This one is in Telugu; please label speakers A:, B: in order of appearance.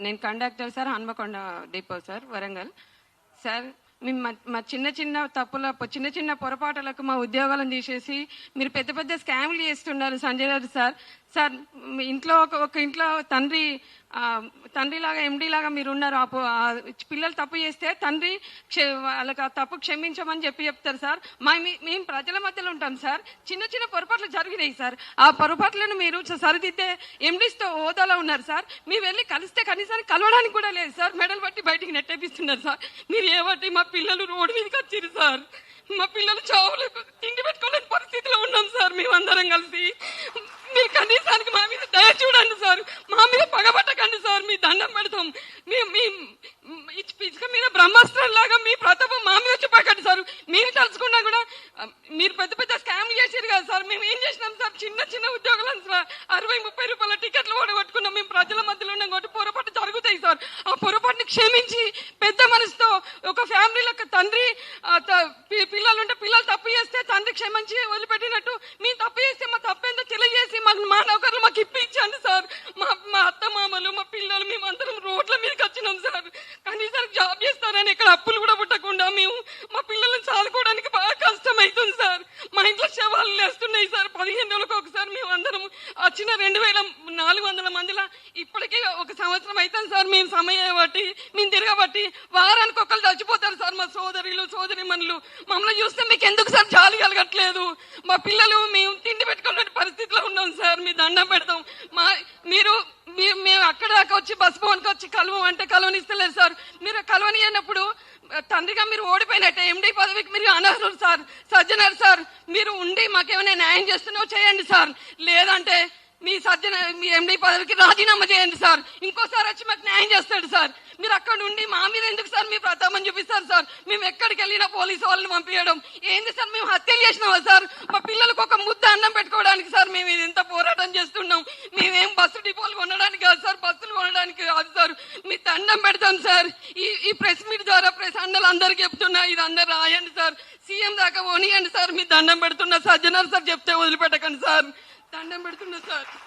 A: నేను conductor sir, Hanamkonda depot sir, Warangal sir. మేము మా చిన్న చిన్న తప్పుల చిన్న చిన్న పొరపాటులకు మా ఉద్యోగాలను తీసేసి మీరు పెద్ద పెద్ద స్కామ్లు చేస్తున్నారు సంజయ్ గారు సార్. సార్ మీ ఇంట్లో ఒక ఇంట్లో తండ్రిలాగా ఎండీ లాగా మీరు ఉన్నారు. పిల్లలు తప్పు చేస్తే తండ్రి వాళ్ళకి ఆ తప్పు క్షమించమని చెప్తారు సార్. మేము ప్రజల మధ్యలో ఉంటాం సార్. చిన్న చిన్న పొరపాట్లు జరిగినాయి సార్. ఆ పొరపాట్లను మీరు సరిదిద్దే ఎండీస్తో హోదాలో ఉన్నారు సార్. మీరు వెళ్ళి కలిస్తే కనీసానికి కలవడానికి కూడా లేదు సార్. మెడలు బట్టి బయటికి నెట్టేపిస్తున్నారు సార్. మీరు ఏబట్టి మా పిల్లలు రోడ్డు మీదకి వచ్చారు సార్. మా పిల్లలు చావులు తిండి పెట్టుకోలేని పరిస్థితిలో ఉన్నాం సార్. మేమందరం కలిసి మీరు కనీసానికి మా మీద దయ చూడండి సార్. మా మీద పగబట్టకండి సార్. మీ దండం పెడతాం. ఇసుక మీద బ్రహ్మాస్త్రం లాగా మీ ప్రతాపం మా మీద చూపకండి సార్. మేము తలుచుకున్నా కూడా మీరు పెద్ద పెద్ద స్కామ్లు చేసారు కదా సార్. మేము ఏం చేసినాం సార్? చిన్న చిన్న ఉద్యోగాలను 60-30 రూపాయల టికెట్లు ఓడగొట్టుకున్నాం. మేము ప్రజల మధ్యలో ఉన్నాం కాబట్టి పొరపాటు జరుగుతాయి సార్. ఆ పొరపాటుని క్షమించి పెద్ద మనసుతో ఒక ఫ్యామిలీలకు తండ్రి పిల్లలుంటే పిల్లలు తప్పు చేస్తే తండ్రి క్షమించి వదిలిపెట్టినట్టు మేము తప్పు చేస్తే మా తప్పేందో తెలియజేసి మా నౌకర్లు మాకు ఇప్పించండి సార్. మా అత్త మామలు మా పిల్లలు మేమందరం రోడ్ల మీదకి వచ్చినాం సార్. కనీసానికి జాబ్ చేస్తారని ఇక్కడ అప్పులు కూడా పుట్టకుండా మేము మా పిల్లలను చాలుకోవడానికి బాగా కష్టం అవుతుంది సార్. మా ఇంట్లో శవాలు లేస్తున్నాయి సార్. 15 రోజులకు ఒకసారి మేము అందరం వచ్చిన 2400 మందిలా ఇప్పటికీ 1 సంవత్సరం అవుతుంది సార్. మేము సమయం బట్టి మేము తిరగబట్టి వారానికి ఒకళ్ళు చచ్చిపోతారు సార్. మా సోదరులు సోదరిమణులు మమ్మల్ని చూస్తే మీకు ఎందుకు సార్ జాలి కలగట్లేదు? మా పిల్లలు మేము తిండి పెట్టుకునే పరిస్థితిలో ఉన్నాం సార్. మీ దండం పెడతాం. మేము అక్కడ దాకా వచ్చి బస్ భవన్కి వచ్చి కలవంటే కలవనిస్తలేదు సార్. మీరు కలవనియనప్పుడు తండ్రిగా మీరు ఓడిపోయినట్టే. ఎండీ పదవికి మీరు అనర్హులు సార్. సజ్జనర్ సార్, మీరు ఉండి మాకేమైనా న్యాయం చేస్తున్నావు చేయండి సార్. లేదంటే మీ ఎండీ పదవికి రాజీనామా చేయండి సార్. ఇంకోసారి వచ్చి మాకు న్యాయం చేస్తాడు సార్. మీరు అక్కడ ఉండి మా మీద ఎందుకు సార్ మీ ప్రతాపం చూపిస్తారు సార్? మేము ఎక్కడికి వెళ్ళినా పోలీసు వాళ్ళని పంపించడం ఏంది సార్? మేము హత్యలు చేసినావా సార్? మా పిల్లలకు ఒక ముద్ద అన్నం పెట్టుకోవడానికి సార్ మేము ఇది ఎంత పోరాటం చేస్తున్నాం. మేమేం బస్సు డిపోలు కొనడానికి కాదు సార్, బస్సులు కొనడానికి కాదు సార్. మీ దండం పెడతాం సార్. ఈ ప్రెస్ మీట్ ద్వారా ప్రెస్ అన్నలు అందరికి చెప్తున్నా, ఇది అందరు రాయండి సార్. సీఎం దాకా పోనీయండి సార్. మీ దండం పెడుతున్నా. సజ్జనార్ సార్ చెప్తే వదిలిపెట్టకండి సార్. దండం పెడుతున్నా సార్.